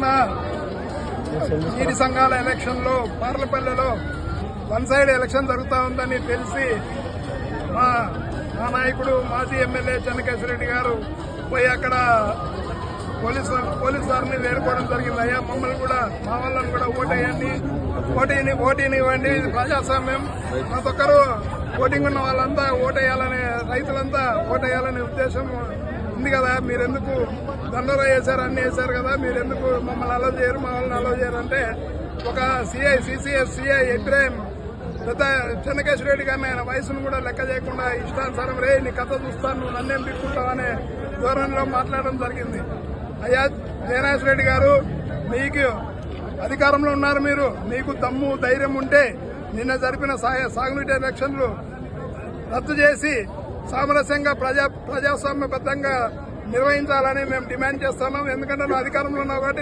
తారీఖున నీటి సంఘాల ఎలక్షన్లో పార్లపల్లిలో వన్ సైడ్ ఎలక్షన్ జరుగుతూ ఉందని తెలిసి మా నాయకుడు మాజీ ఎమ్మెల్యే చెన్నకేశ్వరరెడ్డి గారు పోయి అక్కడ పోలీసు వారిని వేడుకోవడం జరిగింది. అయ్యా మమ్మల్ని కూడా మా వాళ్ళని కూడా ఓటీని ఇవ్వండి, ఇది ప్రజాస్వామ్యం, ప్రతి ఒక్కరు ఓటింగ్ ఉన్న వాళ్ళంతా ఓటేయాలనే రైతులంతా ఓటేయాలనే ఉద్దేశం ఉంది కదా, మీరెందుకు దండోరా వేశారు, అన్ని వేశారు కదా, మీరెందుకు మమ్మల్ని అలో చేయరు, మా వాళ్ళని అలో చేయరు అంటే ఒక సిఐ ఇబ్రాహిం పెద్ద చెన్నకేశ్వరరెడ్డి గారిని ఆయన వయసును కూడా లెక్క చేయకుండా ఇష్టానుసారం రే నీ కథ చూస్తాను, నువ్వు నన్నేం తిప్పుకుంటావు అనే ధోరణిలో మాట్లాడడం జరిగింది. అయ్యా జయనాథ్ గారు, మీకు అధికారంలో ఉన్నారు, మీకు దమ్ము ధైర్యం ఉంటే నిన్న జరిపిన సాగునీటి ఎలక్షన్లు రద్దు చేసి సామరస్యంగా ప్రజాస్వామ్యబద్దంగా నిర్వహించాలని మేము డిమాండ్ చేస్తున్నాం. ఎందుకంటే నువ్వు అధికారంలో ఉన్నావు కాబట్టి